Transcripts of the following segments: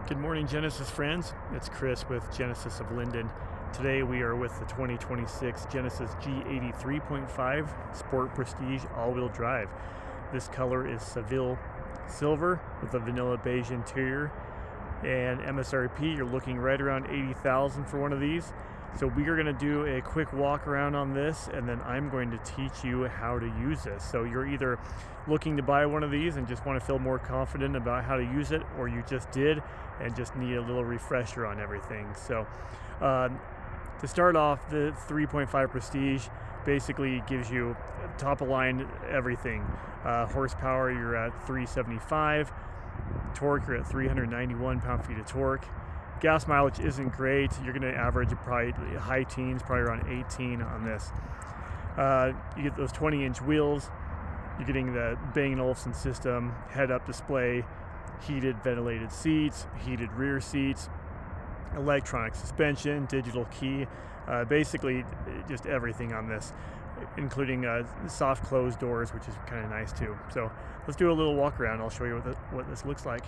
Good morning, Genesis friends. It's Chris with Genesis of Linden. Today we are with the 2026 Genesis G80 3.5 Sport Prestige all-wheel drive. This color is Seville silver with a vanilla beige interior, and MSRP you're looking right around $80,000 for one of these. So we are going to do a quick walk around on this, and then I'm going to teach you how to use this. So you're either looking to buy one of these and just want to feel more confident about how to use it, or you just did and just need a little refresher on everything. So to start off, the 3.5 Prestige basically gives you top of line everything. Horsepower, you're at 375. Torque, you're at 391 pound-feet of torque. Gas mileage isn't great. You're going to average probably high teens, probably around 18 on this. You get those 20-inch wheels. You're getting the Bang & Olufsen system, head-up display, heated ventilated seats, heated rear seats, electronic suspension, digital key, basically just everything on this, including soft closed doors, which is kind of nice too. So let's do a little walk around. I'll show you what this looks like.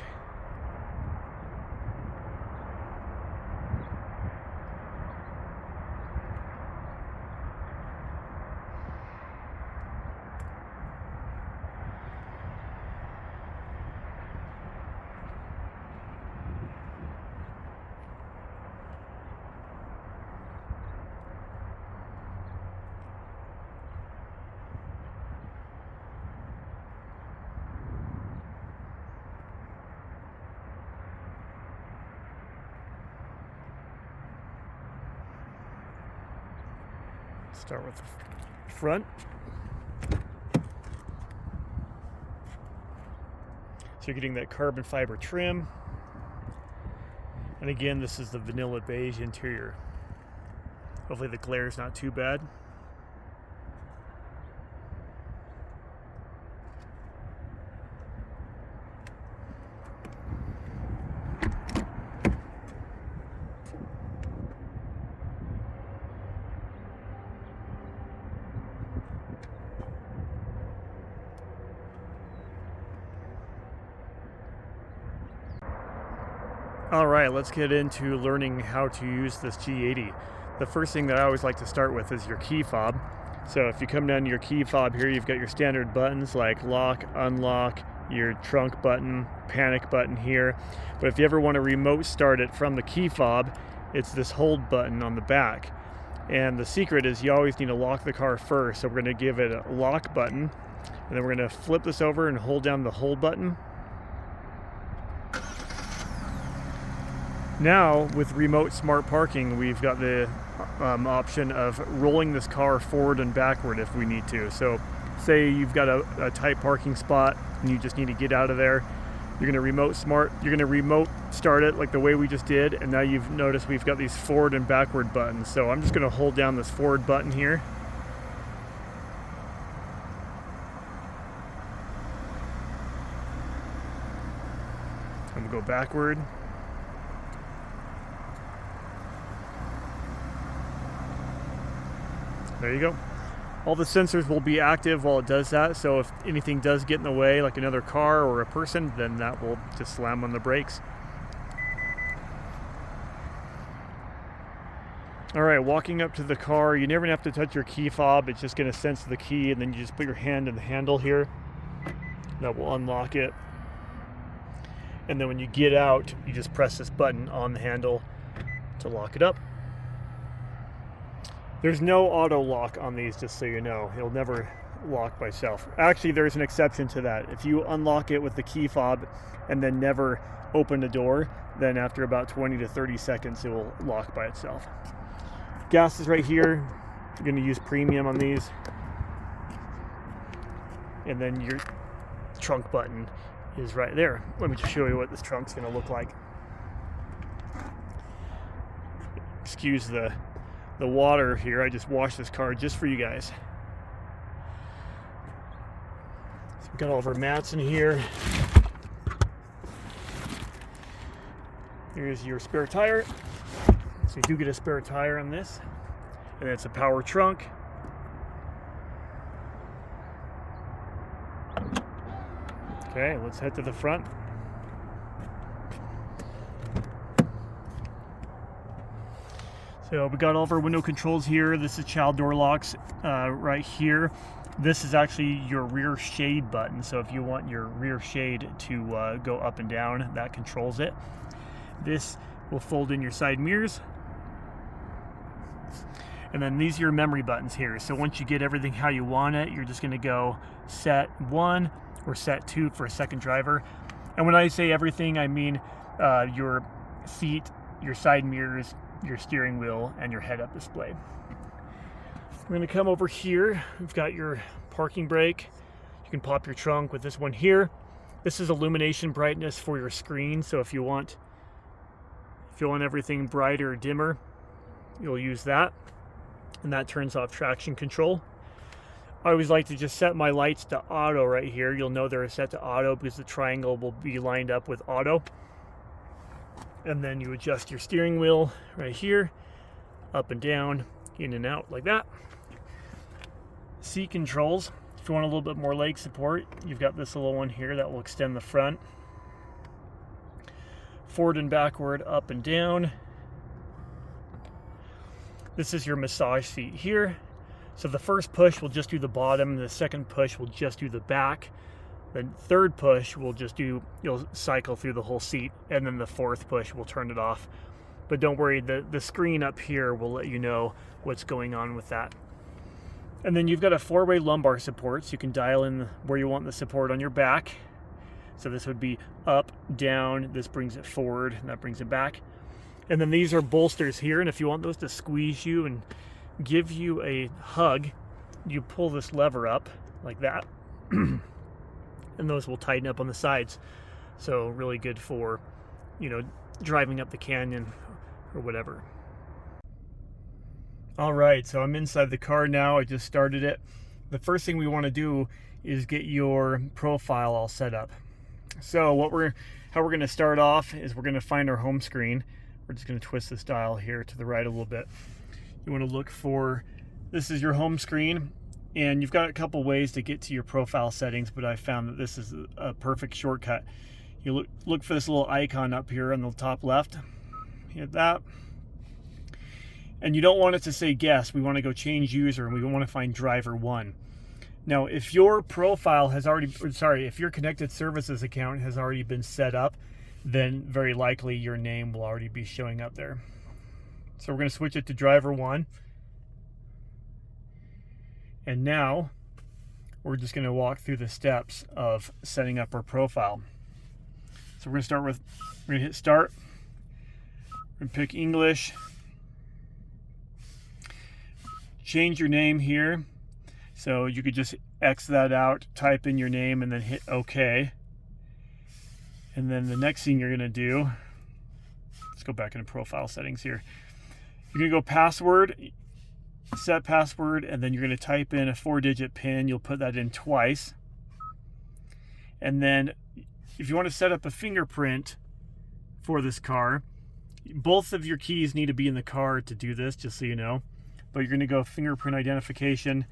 Start with the front. So you're getting that carbon fiber trim. And again, this is the vanilla beige interior. Hopefully the glare is not too bad. All right, let's get into learning how to use this G80. The first thing that I always like to start with is your key fob. So if you come down to your key fob here, you've got your standard buttons like lock, unlock, your trunk button, panic button here. But if you ever want to remote start it from the key fob, it's this hold button on the back. And the secret is you always need to lock the car first. So we're going to give it a lock button, and then we're going to flip this over and hold down the hold button. Now, with remote smart parking, we've got the option of rolling this car forward and backward if we need to. So say you've got a tight parking spot and you just need to get out of there. You're going to remote start it like the way we just did, and now you've noticed we've got these forward and backward buttons. So I'm just going to hold down this forward button here. I'm going to go backward. There you go. All the sensors will be active while it does that, so if anything does get in the way, like another car or a person, then that will just slam on the brakes. All right, walking up to the car, you never have to touch your key fob. It's just going to sense the key, and then you just put your hand in the handle here. That will unlock it. And then when you get out, you just press this button on the handle to lock it up. There's no auto lock on these, just so you know. It'll never lock by itself. Actually, there's an exception to that. If you unlock it with the key fob and then never open the door, then after about 20 to 30 seconds, it will lock by itself. Gas is right here. You're going to use premium on these. And then your trunk button is right there. Let me just show you what this trunk's going to look like. Excuse the water here. I just washed this car just for you guys. So we've got all of our mats in here. Here's your spare tire. So you do get a spare tire on this. And it's a power trunk. Okay, let's head to the front. So we got all of our window controls here. This is child door locks right here. This is actually your rear shade button. So if you want your rear shade to go up and down, that controls it. This will fold in your side mirrors. And then these are your memory buttons here. So once you get everything how you want it, you're just gonna go set 1 or set 2 for a second driver. And when I say everything, I mean your seat, your side mirrors, your steering wheel, and your head-up display. We're gonna come over here. We've got your parking brake. You can pop your trunk with this one here. This is illumination brightness for your screen. So if you want everything brighter or dimmer, you'll use that. And that turns off traction control. I always like to just set my lights to auto right here. You'll know they're set to auto because the triangle will be lined up with auto. And then you adjust your steering wheel right here, up and down, in and out like that. Seat controls. If you want a little bit more leg support, you've got this little one here that will extend the front. Forward and backward, up and down. This is your massage seat here. So the first push will just do the bottom, the second push will just do the back. The third push will just do, you'll cycle through the whole seat, and then the fourth push will turn it off. But don't worry, the screen up here will let you know what's going on with that. And then you've got a 4-way lumbar support, so you can dial in where you want the support on your back. So this would be up, down, this brings it forward, and that brings it back. And then these are bolsters here, and if you want those to squeeze you and give you a hug, you pull this lever up like that. And those will tighten up on the sides. So really good for, you know, driving up the canyon or whatever. All right, so I'm inside the car now. I just started it. The first thing we want to do is get your profile all set up. So how we're going to start off is we're going to find our home screen. We're just going to twist this dial here to the right a little bit. You want to look for, this is your home screen, and you've got a couple ways to get to your profile settings, but I found that this is a perfect shortcut. You look for this little icon up here on the top left. Hit that. And you don't want it to say guest. We want to go change user, and we want to find driver 1. Now, if your profile has already, if your connected services account has already been set up, then very likely your name will already be showing up there. So we're going to switch it to driver 1. And now we're just going to walk through the steps of setting up our profile. So we're going to hit start. We're going to pick English. Change your name here. So you could just X that out, type in your name, and then hit OK. And then the next thing you're going to do, let's go back into profile settings here. You're going to go password, set password, and then you're going to type in a 4-digit PIN. You'll put that in twice. And then if you want to set up a fingerprint for this car, both of your keys need to be in the car to do this, just so you know. But you're going to go fingerprint identification,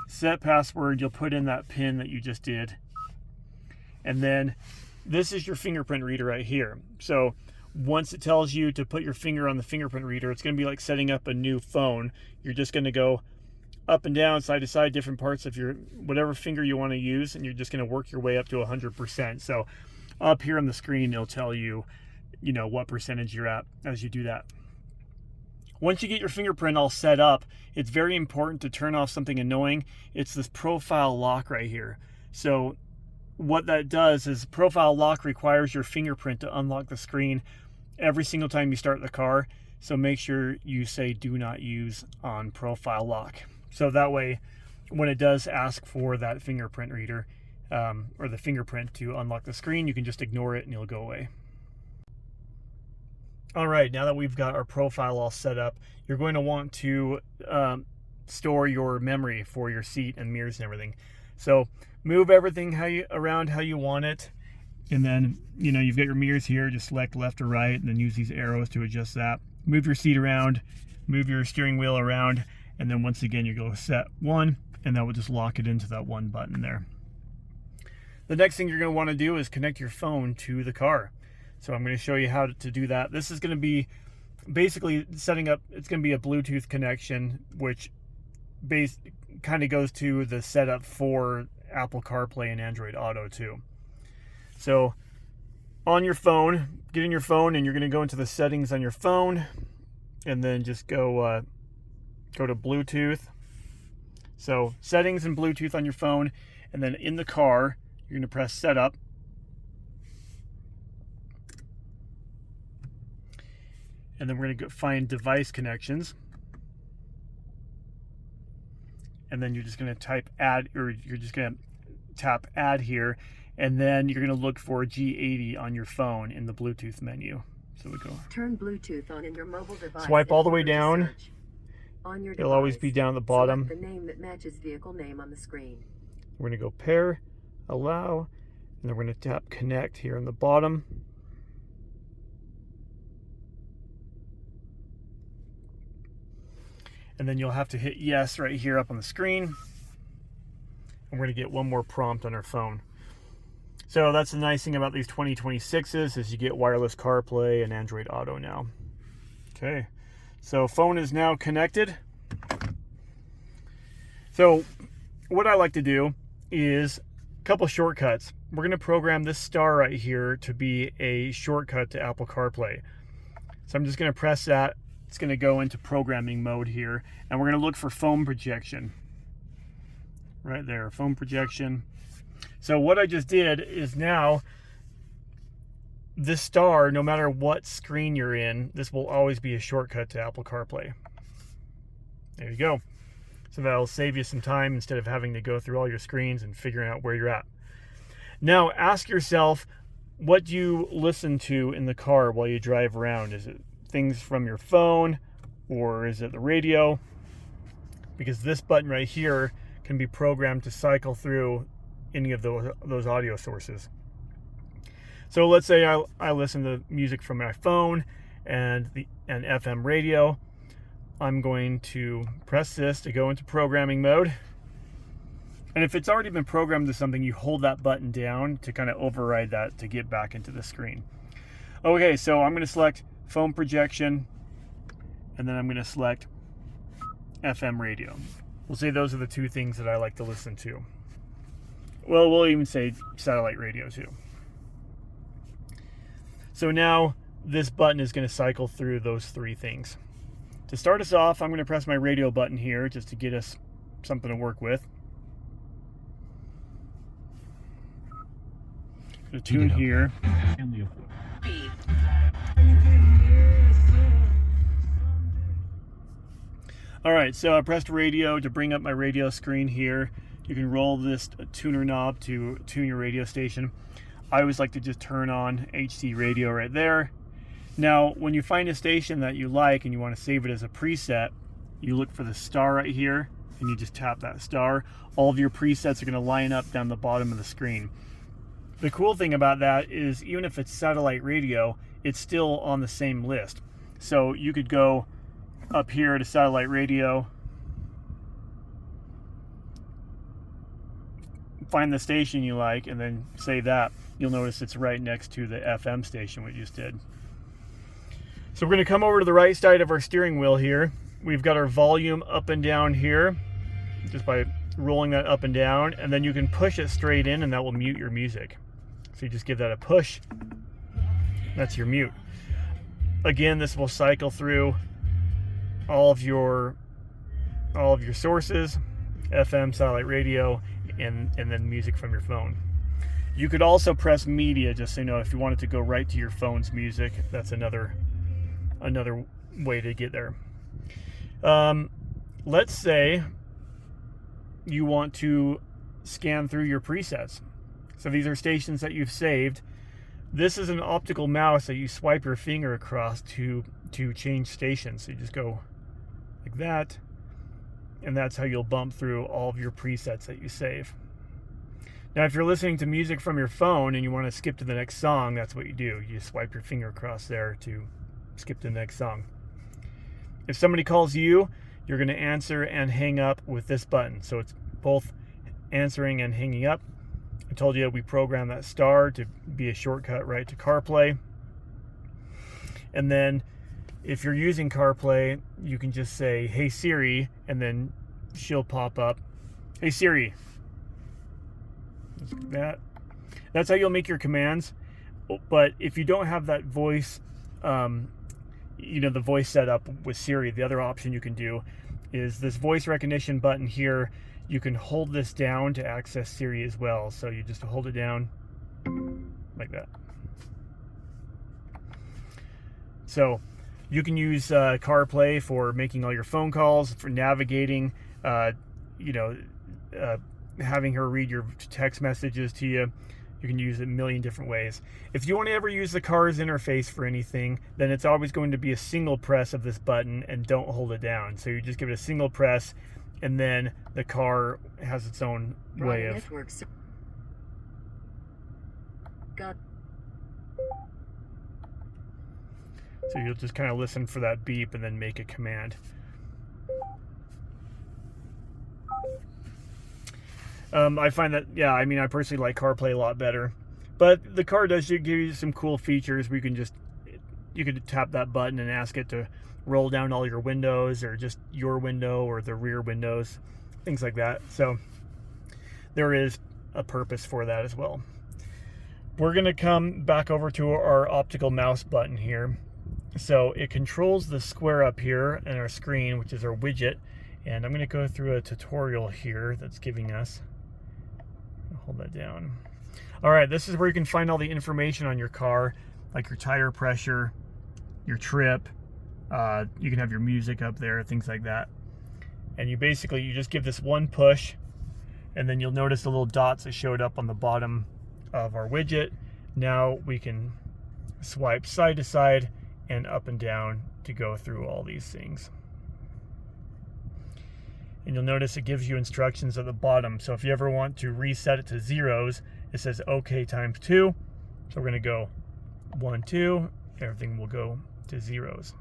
set password, you'll put in that PIN that you just did. And then this is your fingerprint reader right here. So once it tells you to put your finger on the fingerprint reader, it's going to be like setting up a new phone. You're just going to go up and down, side to side, different parts of your whatever finger you want to use, and you're just going to work your way up to 100%. So up here on the screen, it'll tell you, you know, what percentage you're at as you do that. Once you get your fingerprint all set up, it's very important to turn off something annoying. It's this profile lock right here. So what that does is profile lock requires your fingerprint to unlock the screen every single time you start the car. So make sure you say do not use on profile lock. So that way, when it does ask for that fingerprint reader or the fingerprint to unlock the screen, you can just ignore it and it'll go away. All right, now that we've got our profile all set up, you're going to want to store your memory for your seat and mirrors and everything. So move everything around how you want it. And then, you know, you've got your mirrors here, just select left or right, and then use these arrows to adjust that. Move your seat around, move your steering wheel around, and then once again, you go set 1, and that will just lock it into that 1 button there. The next thing you're going to want to do is connect your phone to the car. So I'm going to show you how to do that. This is going to be basically setting up, it's going to be a Bluetooth connection, which kind of goes to the setup for Apple CarPlay and Android Auto too. So on your phone, get in your phone, and you're going to go into the settings on your phone, and then just go to Bluetooth. So settings and Bluetooth on your phone, and then in the car, you're going to press setup. And then we're going to find device connections. And then you're just going to type add, or you're just going to tap add here. And then you're going to look for G80 on your phone in the Bluetooth menu. So we go. Turn Bluetooth on in your mobile device. Swipe all the way down. On your It'll always be down at the bottom. Select the name that matches vehicle name on the screen. We're going to go pair, allow, and then we're going to tap connect here on the bottom. And then you'll have to hit yes right here up on the screen. And we're going to get one more prompt on our phone. So that's the nice thing about these 2026s is you get wireless CarPlay and Android Auto now. Okay, so phone is now connected. So what I like to do is a couple shortcuts. We're going to program this star right here to be a shortcut to Apple CarPlay. So I'm just going to press that. It's going to go into programming mode here, and we're going to look for phone projection. Right there, phone projection. So what I just did is now this star, no matter what screen you're in, this will always be a shortcut to Apple CarPlay. There you go. So that'll save you some time instead of having to go through all your screens and figuring out where you're at. Now ask yourself, what do you listen to in the car while you drive around? Is it things from your phone, or is it the radio? Because this button right here can be programmed to cycle through any of those audio sources. So let's say I listen to music from my phone and an FM radio. I'm going to press this to go into programming mode. And if it's already been programmed to something, you hold that button down to kind of override that to get back into the screen. Okay, so I'm going to select phone projection, and then I'm going to select FM radio. We'll say those are the two things that I like to listen to. Well, we'll even say satellite radio too. So now this button is going to cycle through those three things. To start us off, I'm going to press my radio button here just to get us something to work with. The tune here. Alright, so I pressed radio to bring up my radio screen here. You can roll this tuner knob to tune your radio station. I always like to just turn on HD radio right there. Now, when you find a station that you like and you want to save it as a preset, you look for the star right here and you just tap that star. All of your presets are going to line up down the bottom of the screen. The cool thing about that is even if it's satellite radio, it's still on the same list. So you could go up here to satellite radio, find the station you like, and then say that. You'll notice it's right next to the FM station we just did. So we're going to come over to the right side of our steering wheel here. We've got our volume up and down here, just by rolling that up and down, and then you can push it straight in and that will mute your music. So you just give that a push. That's your mute. Again, this will cycle through all of your sources, FM, satellite radio, and then music from your phone. You could also press media, just so you know, if you wanted to go right to your phone's music. That's another way to get there. Let's say you want to scan through your presets. So these are stations that you've saved. This is an optical mouse that you swipe your finger across to change stations. So you just go like that, and that's how you'll bump through all of your presets that you save. Now, if you're listening to music from your phone and you want to skip to the next song, that's what you do. You swipe your finger across there to skip to the next song. If somebody calls you, you're going to answer and hang up with this button. So it's both answering and hanging up. I told you we programmed that star to be a shortcut right to CarPlay. And then if you're using CarPlay, you can just say, "Hey Siri," and then she'll pop up. "Hey Siri." That's how you'll make your commands. But if you don't have that voice, the voice set up with Siri, the other option you can do is this voice recognition button here. You can hold this down to access Siri as well. So you just hold it down like that. So you can use CarPlay for making all your phone calls, for navigating, having her read your text messages to you. You can use it a million different ways. If you want to ever use the car's interface for anything, then it's always going to be a single press of this button, and don't hold it down. So you just give it a single press, and then the car has its own way of... So you'll just kind of listen for that beep and then make a command. I find that, I personally like CarPlay a lot better. But the car does give you some cool features where you can tap that button and ask it to roll down all your windows, or just your window or the rear windows, things like that. So there is a purpose for that as well. We're going to come back over to our optical mouse button here. So it controls the square up here in our screen, which is our widget. And I'm going to go through a tutorial here that's giving us... Hold that down. All right, this is where you can find all the information on your car, like your tire pressure, your trip. You can have your music up there, things like that. And you just give this one push, and then you'll notice the little dots that showed up on the bottom of our widget. Now we can swipe side to side and up and down to go through all these things. And you'll notice it gives you instructions at the bottom. So if you ever want to reset it to zeros, it says OK times 2. So we're going to go 1, 2. Everything will go to zeros.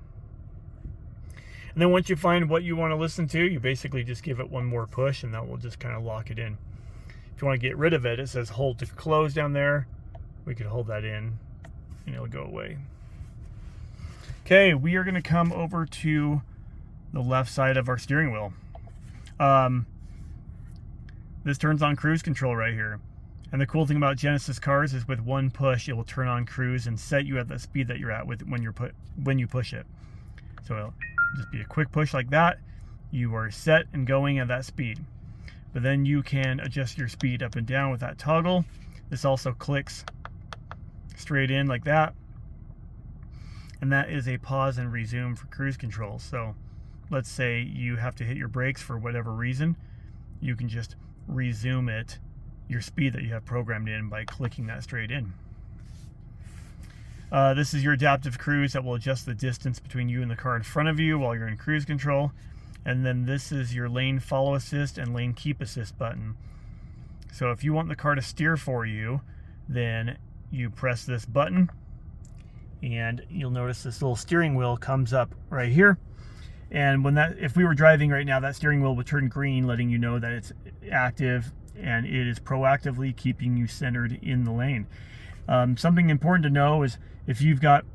And then once you find what you want to listen to, you basically just give it one more push, and that will just kind of lock it in. If you want to get rid of it, it says hold to close down there. We could hold that in, and it'll go away. Okay, we are going to come over to the left side of our steering wheel. This turns on cruise control right here. And the cool thing about Genesis cars is with one push, it will turn on cruise and set you at the speed that you're at when you push it. So it'll just be a quick push like that. You are set and going at that speed. But then you can adjust your speed up and down with that toggle. This also clicks straight in like that. And that is a pause and resume for cruise control. So let's say you have to hit your brakes for whatever reason, you can just resume your speed that you have programmed in by clicking that straight in. This is your adaptive cruise that will adjust the distance between you and the car in front of you while you're in cruise control. And then this is your lane follow assist and lane keep assist button. So if you want the car to steer for you, then you press this button, and you'll notice this little steering wheel comes up right here. And if we were driving right now, that steering wheel would turn green, letting you know that it's active and it is proactively keeping you centered in the lane. Something important to know is if you've got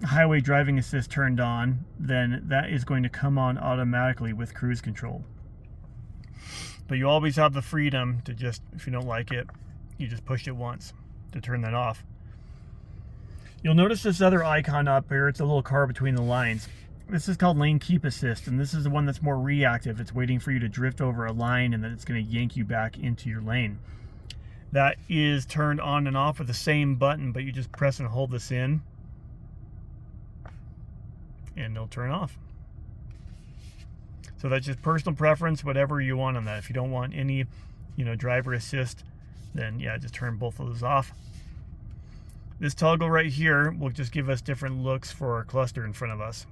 highway driving assist turned on, then that is going to come on automatically with cruise control. But you always have the freedom to just, if you don't like it, you just push it once to turn that off. You'll notice this other icon up here. It's a little car between the lines. This is called lane keep assist, and this is the one that's more reactive. It's waiting for you to drift over a line, and then it's going to yank you back into your lane. That is turned on and off with the same button, but you just press and hold this in, and it'll turn off. So that's just personal preference, whatever you want on that. If you don't want any, driver assist, then yeah, just turn both of those off. This toggle right here will just give us different looks for our cluster in front of us.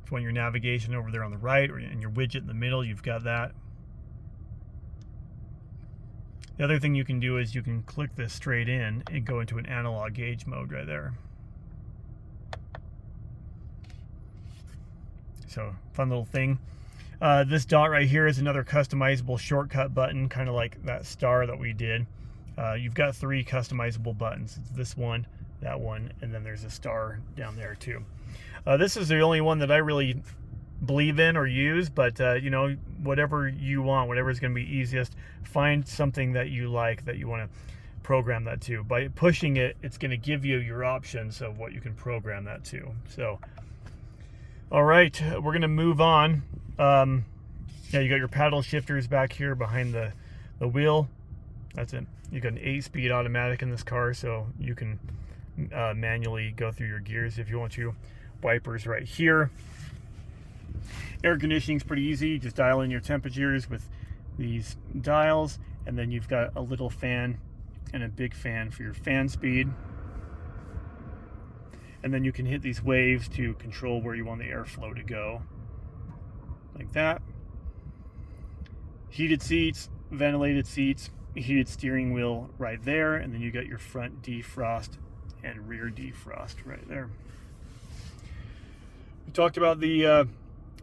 If you want your navigation over there on the right, or in your widget in the middle, you've got that. The other thing you can do is you can click this straight in and go into an analog gauge mode right there. So, fun little thing. This dot right here is another customizable shortcut button, kind of like that star that we did. You've got 3 customizable buttons. It's this one, that one, and then there's a star down there too. This is the only one that I really believe in or use, but you know, whatever you want, whatever is going to be easiest, find something that you like that you want to program that to. By pushing it, it's going to give you your options of what you can program that to. So all right, we're going to move on. Yeah, you got your paddle shifters back here behind the wheel. That's it. You got an 8-speed automatic in this car, so you can manually go through your gears if you want to. Wipers right here. Air conditioning is pretty easy. Just dial in your temperatures with these dials, and then you've got a little fan and a big fan for your fan speed. And then you can hit these waves to control where you want the airflow to go, like that. Heated seats, ventilated seats, heated steering wheel right there, and then you got your front defrost and rear defrost right there. We talked about the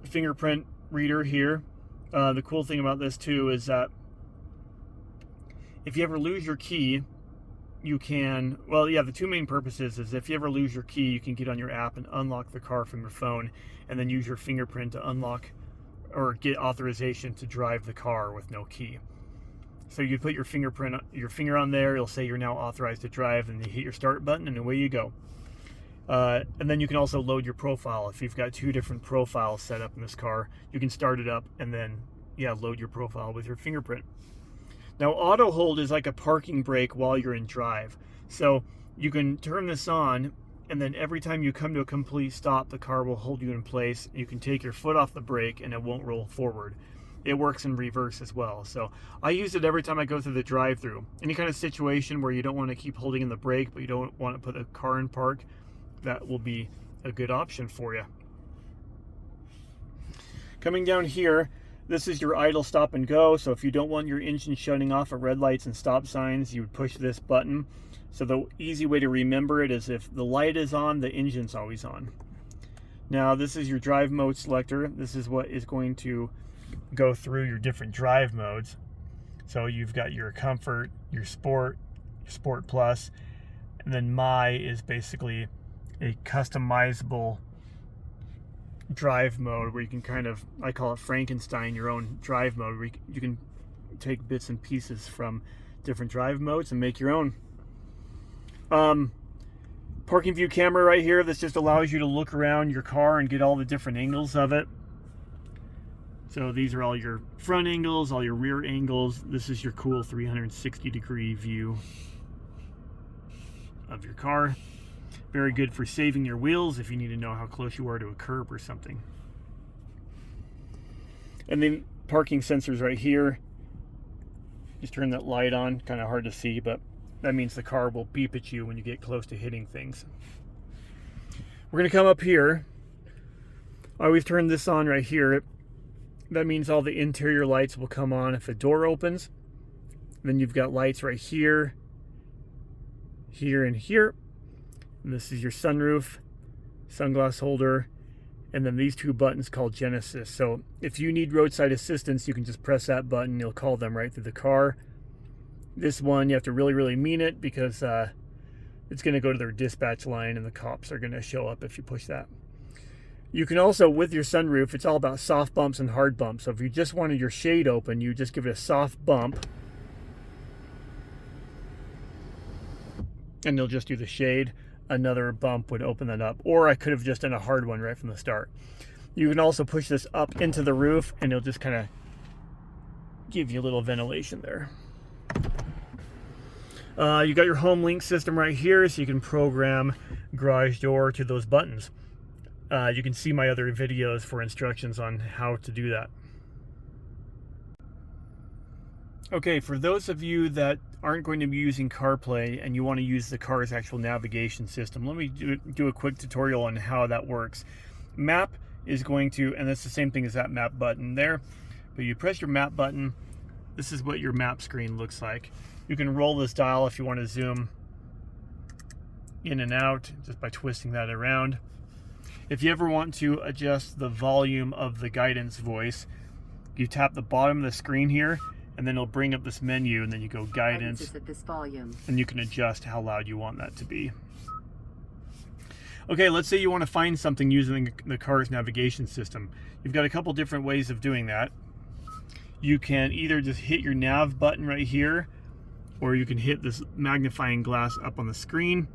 fingerprint reader here. The cool thing about this too is that if you ever lose your key, you can, well, yeah, the two main purposes is if you ever lose your key, you can get on your app and unlock the car from your phone, and then use your fingerprint to unlock or get authorization to drive the car with no key. So you put your finger on there, it'll say you're now authorized to drive, and you hit your start button and away you go. And then you can also load your profile. If you've got 2 different profiles set up in this car, you can start it up and then, yeah, load your profile with your fingerprint. Now, auto hold is like a parking brake while you're in drive. So you can turn this on, and then every time you come to a complete stop, the car will hold you in place. You can take your foot off the brake and it won't roll forward. It works in reverse as well. So I use it every time I go through the drive-through. Any kind of situation where you don't want to keep holding in the brake, but you don't want to put the car in park, that will be a good option for you. Coming down here, this is your idle stop and go. So if you don't want your engine shutting off at red lights and stop signs, you would push this button. So the easy way to remember it is if the light is on, the engine's always on. Now this is your drive mode selector. This is what is going to go through your different drive modes. So you've got your comfort, your sport plus, and then my is basically a customizable drive mode where you can kind of, I call it Frankenstein your own drive mode, where you can take bits and pieces from different drive modes and make your own. Parking view camera right here. This just allows you to look around your car and get all the different angles of it. So these are all your front angles, all your rear angles. This is your cool 360-degree view of your car. Very good for saving your wheels if you need to know how close you are to a curb or something. And then parking sensors right here. Just turn that light on, kind of hard to see, but that means the car will beep at you when you get close to hitting things. We're going to come up here. We've turned this on right here. That means all the interior lights will come on if the door opens. Then you've got lights right here, here, and here. And this is your sunroof, sunglass holder, and then these 2 buttons called Genesis. So if you need roadside assistance, you can just press that button. You'll call them right through the car. This one, you have to really, really mean it, because it's going to go to their dispatch line, and the cops are going to show up if you push that. You can also, with your sunroof, it's all about soft bumps and hard bumps. So if you just wanted your shade open, you just give it a soft bump, and you'll just do the shade. Another bump would open that up. Or I could have just done a hard one right from the start. You can also push this up into the roof, and it'll just kind of give you a little ventilation there. You got your home link system right here, so you can program garage door to those buttons. You can see my other videos for instructions on how to do that. Okay, for those of you that aren't going to be using CarPlay and you want to use the car's actual navigation system, let me do a quick tutorial on how that works. Map is going to, and that's the same thing as that map button there, but you press your map button. This is what your map screen looks like. You can roll this dial if you want to zoom in and out just by twisting that around. If you ever want to adjust the volume of the guidance voice, you tap the bottom of the screen here, and then it'll bring up this menu, and then you go guidance, is at this volume. and you can adjust how loud you want that to be. Okay, let's say you want to find something using the car's navigation system. You've got a couple different ways of doing that. You can either just hit your nav button right here, or you can hit this magnifying glass up on the screen.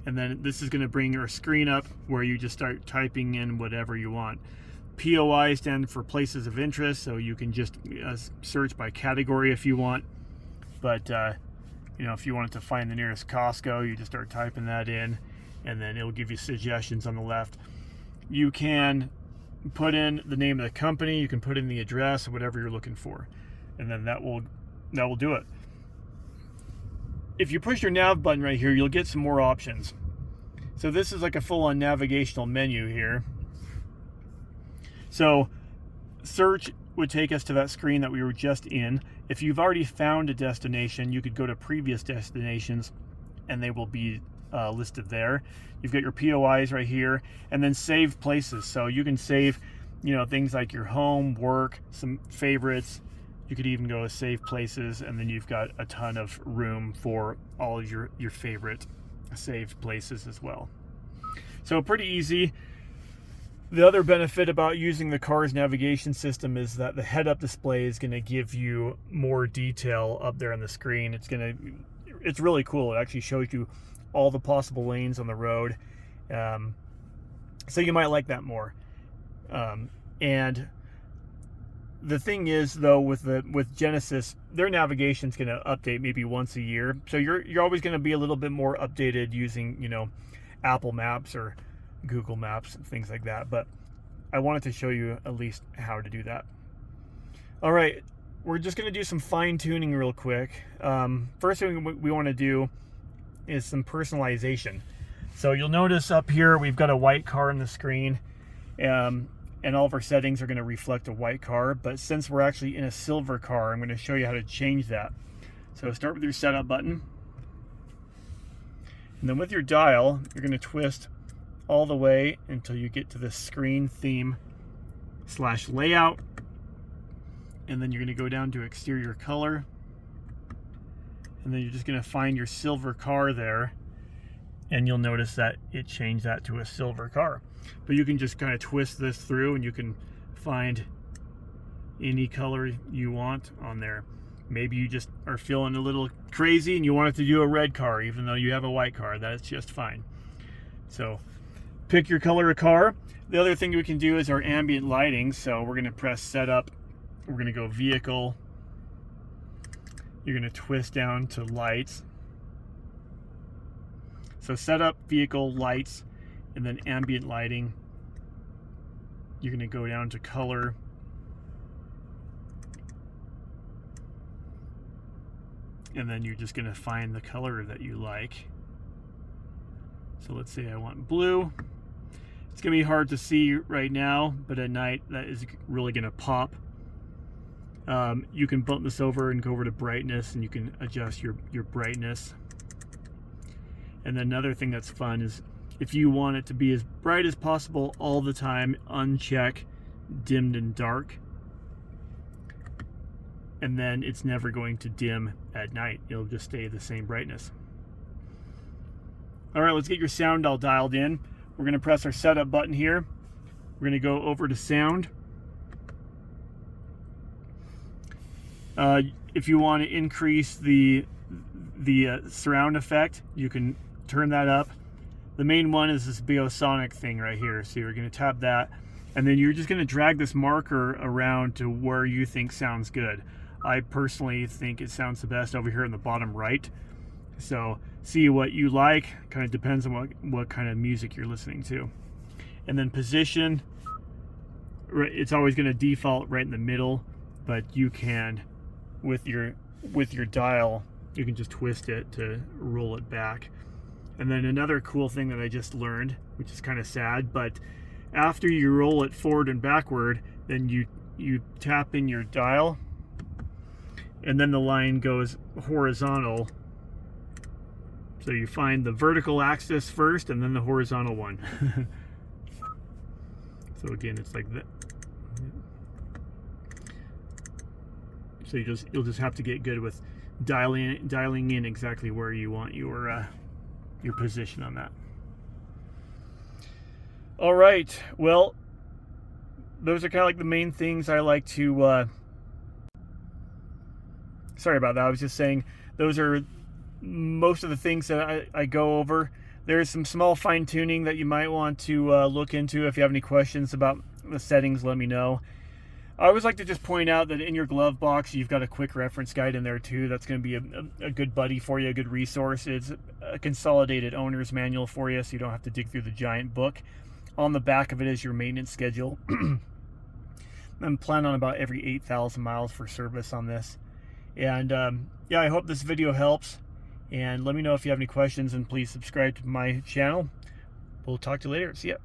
And then this is going to bring your screen up where you just start typing in whatever you want. POI stands for places of interest, so you can just search by category if you want. But you know, if you wanted to find the nearest Costco, you just start typing that in, and then it'll give you suggestions on the left. You can put in the name of the company, you can put in the address, whatever you're looking for, and then that will do it. If you push your nav button right here, you'll get some more options. So this is like a full-on navigational menu here. So search would take us to that screen that we were just in. If you've already found a destination, you could go to previous destinations and they will be listed there. You've got your POIs right here, and then save places. So you can save, you know, things like your home, work, some favorites. You could even go to save places, and then you've got a ton of room for all of your favorite saved places as well. So pretty easy. The other benefit about using the car's navigation system is that the head-up display is going to give you more detail up there on the screen. It's really cool. It actually shows you all the possible lanes on the road. So you might like that more. And the thing is, though, with Genesis, their navigation is going to update maybe once a year. So you're always going to be a little bit more updated using, you know, Apple Maps or Google Maps and things like that. But I wanted to show you at least how to do that. All right, we're just going to do some fine tuning real quick. First thing we want to do is some personalization. So you'll notice up here we've got a white car on the screen. And all of our settings are going to reflect a white car, but since we're actually in a silver car, I'm going to show you how to change that. So start with your setup button, and then with your dial, you're going to twist all the way until you get to the screen theme / layout, and then you're going to go down to exterior color, and then you're just going to find your silver car there, and you'll notice that it changed that to a silver car. But you can just kind of twist this through and you can find any color you want on there. Maybe you just are feeling a little crazy and you want it to do a red car even though you have a white car. That's just fine. So pick your color of car. The other thing we can do is our ambient lighting. So we're going to press setup. We're going to go vehicle. You're going to twist down to lights. So setup, vehicle, lights, and then ambient lighting. You're going to go down to color. And then you're just going to find the color that you like. So let's say I want blue. It's going to be hard to see right now, but at night that is really going to pop. You can bump this over and go over to brightness, and you can adjust your brightness. And then another thing that's fun is if you want it to be as bright as possible all the time, uncheck dimmed and dark. And then it's never going to dim at night. It'll just stay the same brightness. All right, let's get your sound all dialed in. We're going to press our setup button here. We're going to go over to sound. If you want to increase the surround effect, you can turn that up. The main one is this Biosonic thing right here. So you're going to tap that, and then you're just going to drag this marker around to where you think sounds good. I personally think it sounds the best over here in the bottom right. So see what you like. Kind of depends on what kind of music you're listening to. And then position, it's always going to default right in the middle, but you can, with your dial, you can just twist it to roll it back. And then another cool thing that I just learned, which is kind of sad, but after you roll it forward and backward, then you tap in your dial, and then the line goes horizontal. So you find the vertical axis first and then the horizontal one. So again, it's like that. So you'll just have to get good with dialing in exactly where you want your position on that. All right, well, those are kind of like the main things I like to, sorry about that. I was just saying those are most of the things that I go over. There's some small fine tuning that you might want to look into. If you have any questions about the settings, let me know. I always like to just point out that in your glove box, you've got a quick reference guide in there too. That's going to be a good buddy for you, a good resource. It's a consolidated owner's manual for you, so you don't have to dig through the giant book. On the back of it is your maintenance schedule. I'm planning on about every 8,000 miles for service on this. And yeah, I hope this video helps. And let me know if you have any questions, and please subscribe to my channel. We'll talk to you later. See ya.